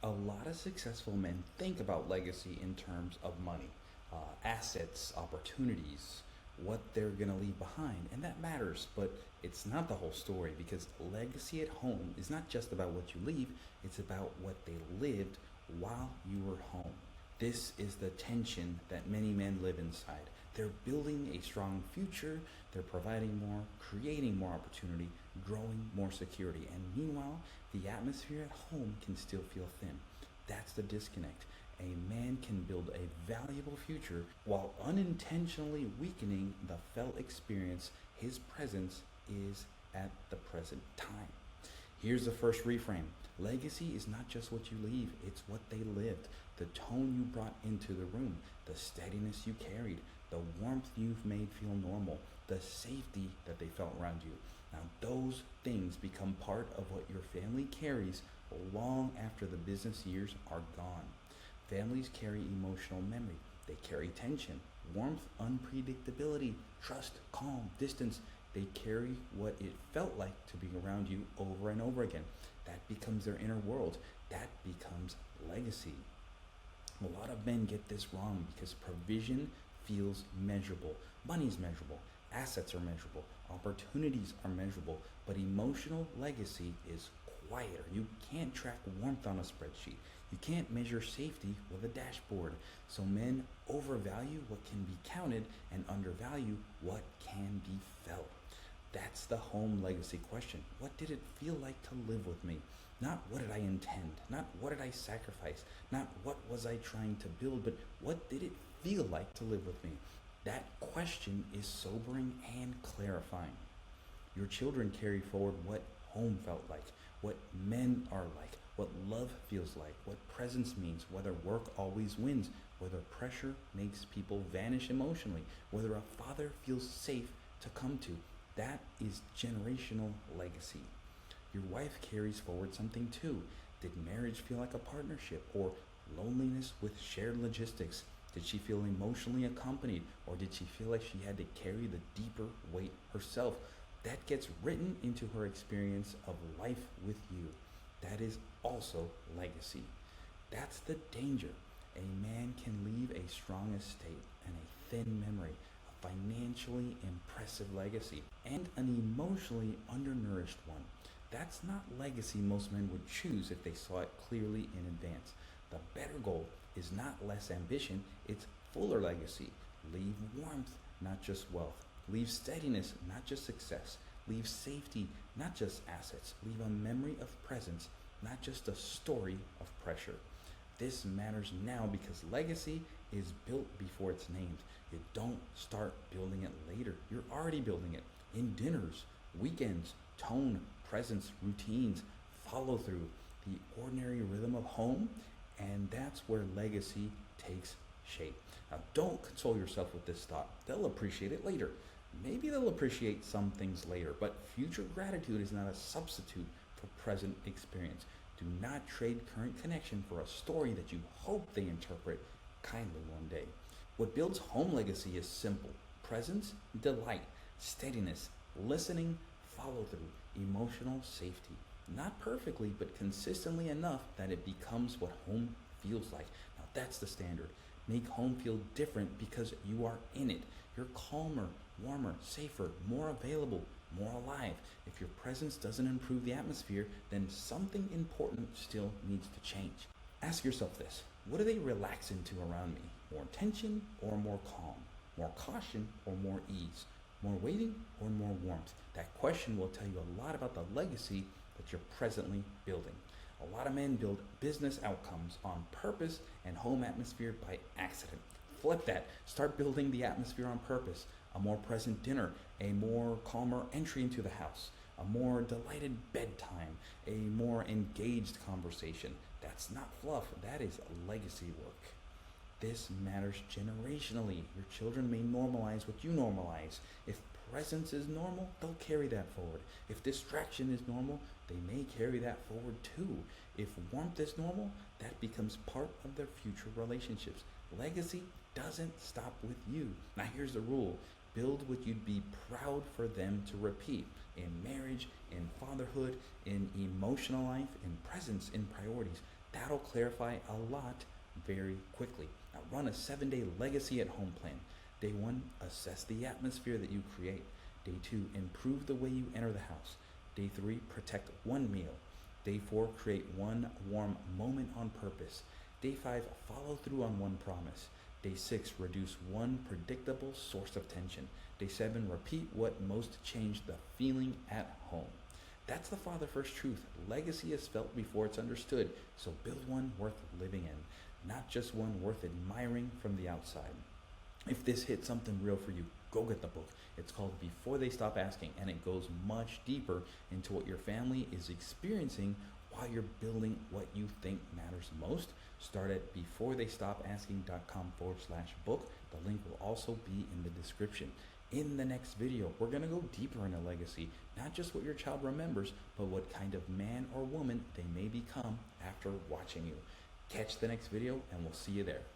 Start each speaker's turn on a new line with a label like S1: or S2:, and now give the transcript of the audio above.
S1: A lot of successful men think about legacy in terms of money, assets, opportunities, what they're going to leave behind. And that matters, but it's not the whole story because legacy at home is not just about what you leave, it's about what they lived while you were home. This is the tension that many men live inside. They're building a strong future, they're providing more, creating more opportunity, growing more security. And meanwhile, the atmosphere at home can still feel thin. That's the disconnect. A man can build a valuable future while unintentionally weakening the felt experience his presence is at the present time. Here's the first reframe. Legacy is not just what you leave, it's what they lived. The tone you brought into the room, the steadiness you carried, the warmth you've made feel normal, the safety that they felt around you. Now, those things become part of what your family carries long after the business years are gone. Families carry emotional memory. They carry tension, warmth, unpredictability, trust, calm, distance. They carry what it felt like to be around you over and over again. That becomes their inner world. That becomes legacy. A lot of men get this wrong because provision feels measurable. Money's measurable. Assets are measurable. Opportunities are measurable. But emotional legacy is quieter. You can't track warmth on a spreadsheet. You can't measure safety with a dashboard. So men overvalue what can be counted and undervalue what can be felt. That's the home legacy question. What did it feel like to live with me? Not what did I intend, not what did I sacrifice, not what was I trying to build, but what did it feel like to live with me? That question is sobering and clarifying. Your children carry forward what home felt like, what men are like, what love feels like, what presence means, whether work always wins, whether pressure makes people vanish emotionally, whether a father feels safe to come to. That is generational legacy. Your wife carries forward something too. Did marriage feel like a partnership or loneliness with shared logistics? Did she feel emotionally accompanied or did she feel like she had to carry the deeper weight herself? That gets written into her experience of life with you. That is also legacy. That's the danger. A man can leave a strong estate and a thin memory, a financially impressive legacy, and an emotionally undernourished one. That's not legacy most men would choose if they saw it clearly in advance. The better goal is not less ambition, it's fuller legacy. Leave warmth, not just wealth. Leave steadiness, not just success. Leave safety, not just assets. Leave a memory of presence, not just a story of pressure. This matters now because legacy is built before it's named. You don't start building it later. You're already building it in dinners, weekends, tone, presence, routines, follow through, the ordinary rhythm of home, and that's where legacy takes shape. Now, don't console yourself with this thought. They'll appreciate it later. Maybe they'll appreciate some things later, but future gratitude is not a substitute for present experience. Do not trade current connection for a story that you hope they interpret kindly one day. What builds home legacy is simple: presence, delight, steadiness, listening, follow through, emotional safety. Not perfectly, but consistently enough that it becomes what home feels like. Now that's the standard. Make home feel different because you are in it. You're calmer, warmer, safer, more available, more alive. If your presence doesn't improve the atmosphere, then something important still needs to change. Ask yourself this: what do they relax into around me? More tension or more calm? More caution or more ease? More waiting or more warmth? That question will tell you a lot about the legacy that you're presently building. A lot of men build business outcomes on purpose and home atmosphere by accident. Flip that. Start building the atmosphere on purpose. A more present dinner, a more calmer entry into the house, a more delighted bedtime, a more engaged conversation. That's not fluff, that is legacy work. This matters generationally. Your children may normalize what you normalize. If presence is normal, they'll carry that forward. If distraction is normal, they may carry that forward too. If warmth is normal, that becomes part of their future relationships. Legacy doesn't stop with you. Now here's the rule: build what you'd be proud for them to repeat in marriage, in fatherhood, in emotional life, in presence, in priorities. That'll clarify a lot very quickly. Now, run a 7-day legacy at home plan. Day 1, assess the atmosphere that you create. Day 2, improve the way you enter the house. Day 3, protect one meal. Day 4, create one warm moment on purpose. Day 5, follow through on one promise. Day 6, reduce one predictable source of tension. Day 7, repeat what most changed the feeling at home. That's the father first truth. Legacy is felt before it's understood, so build one worth living in, not just one worth admiring from the outside. If this hit something real for you, go get the book. It's called Before They Stop Asking, and it goes much deeper into what your family is experiencing while you're building what you think matters most. Start at beforetheystopasking.com/book. The link will also be in the description. In the next video, we're going to go deeper into legacy, not just what your child remembers, but what kind of man or woman they may become after watching you. Catch the next video, and we'll see you there.